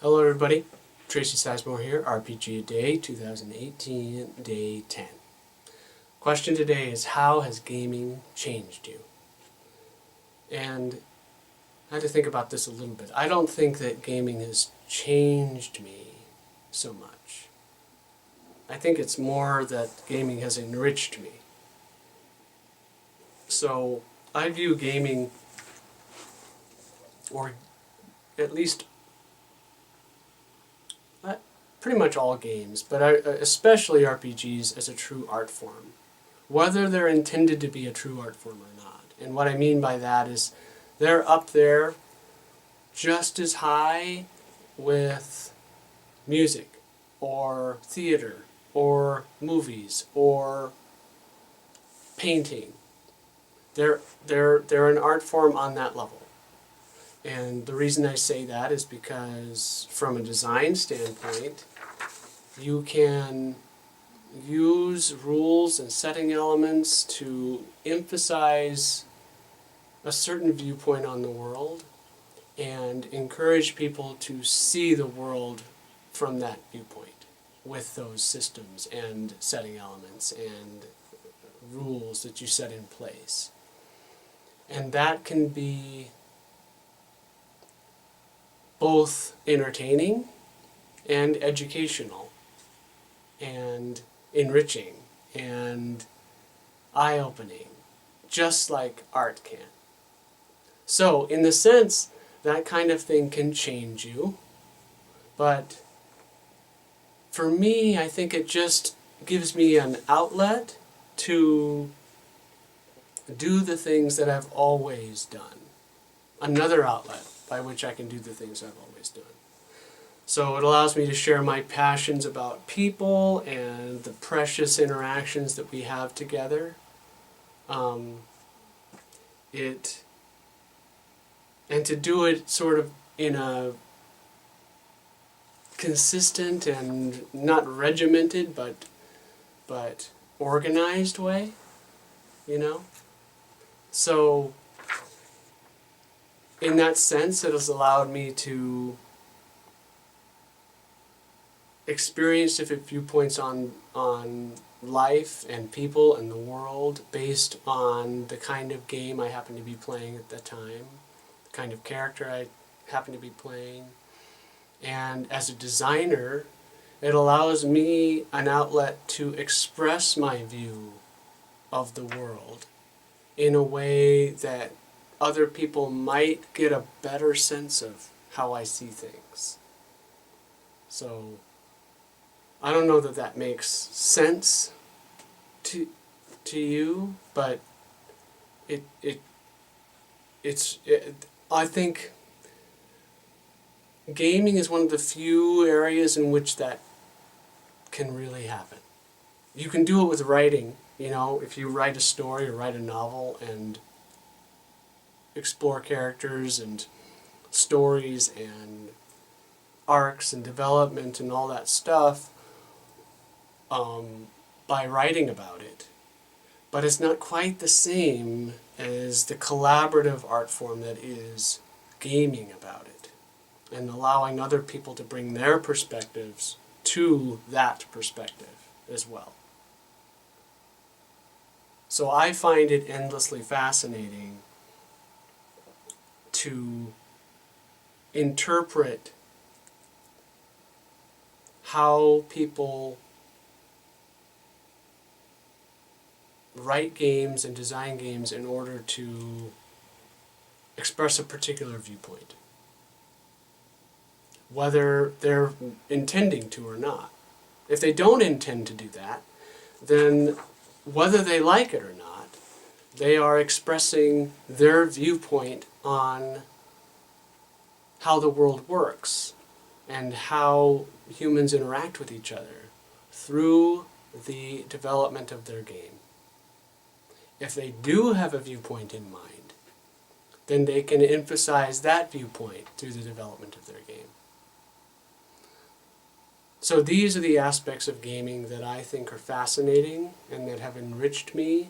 Hello everybody, Tracy Sizemore here, RPG A Day 2018, Day 10. Question today is, how has gaming changed you? And I had to think about this a little bit. I don't think that gaming has changed me so much. I think it's more that gaming has enriched me. So I view gaming, or at least pretty much all games, but especially RPGs, as a true art form, whether they're intended to be a true art form or not. And what I mean by that is they're up there just as high with music or theater or movies or painting. They're an art form on that level. And the reason I say that is because from a design standpoint, you can use rules and setting elements to emphasize a certain viewpoint on the world and encourage people to see the world from that viewpoint with those systems and setting elements and rules that you set in place. And that can be both entertaining and educational and enriching and eye-opening, just like art can. So, in the sense, that kind of thing can change you, but for me, I think it just gives me an outlet to do the things that I've always done. Another outlet by which I can do the things I've always done. So it allows me to share my passions about people and the precious interactions that we have together. And to do it sort of in a consistent and not regimented but organized way, you know? So in that sense, it has allowed me to experience different viewpoints on life and people and the world based on the kind of game I happen to be playing at that time, the kind of character I happen to be playing. And as a designer, it allows me an outlet to express my view of the world in a way that other people might get a better sense of how I see things. So I don't know that that makes sense to you, but I think gaming is one of the few areas in which that can really happen. You can do it with writing, you know, if you write a story or write a novel and explore characters and stories and arcs and development and all that stuff by writing about it. But it's not quite the same as the collaborative art form that is gaming about it and allowing other people to bring their perspectives to that perspective as well. So I find it endlessly fascinating to interpret how people write games and design games in order to express a particular viewpoint, whether they're intending to or not. If they don't intend to do that, then whether they like it or not, they are expressing their viewpoint on how the world works and how humans interact with each other through the development of their game. If they do have a viewpoint in mind, then they can emphasize that viewpoint through the development of their game. So these are the aspects of gaming that I think are fascinating and that have enriched me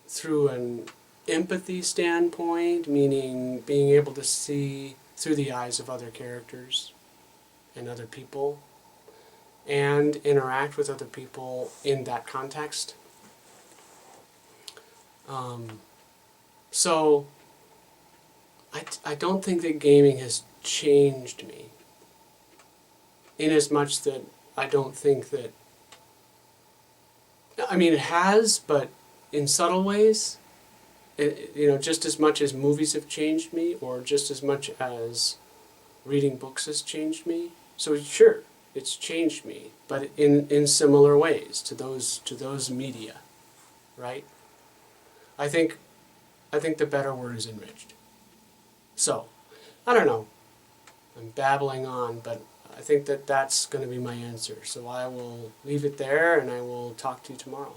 through an empathy standpoint, meaning being able to see through the eyes of other characters and other people, and interact with other people in that context. So I don't think that gaming has changed me, in as much that I don't think that, I mean, it has, but in subtle ways. Just as much as movies have changed me, or just as much as reading books has changed me. So sure, it's changed me, but in similar ways to those media, right? I think the better word is enriched. So, I don't know. I'm babbling on, but I think that that's going to be my answer. So I will leave it there, and I will talk to you tomorrow.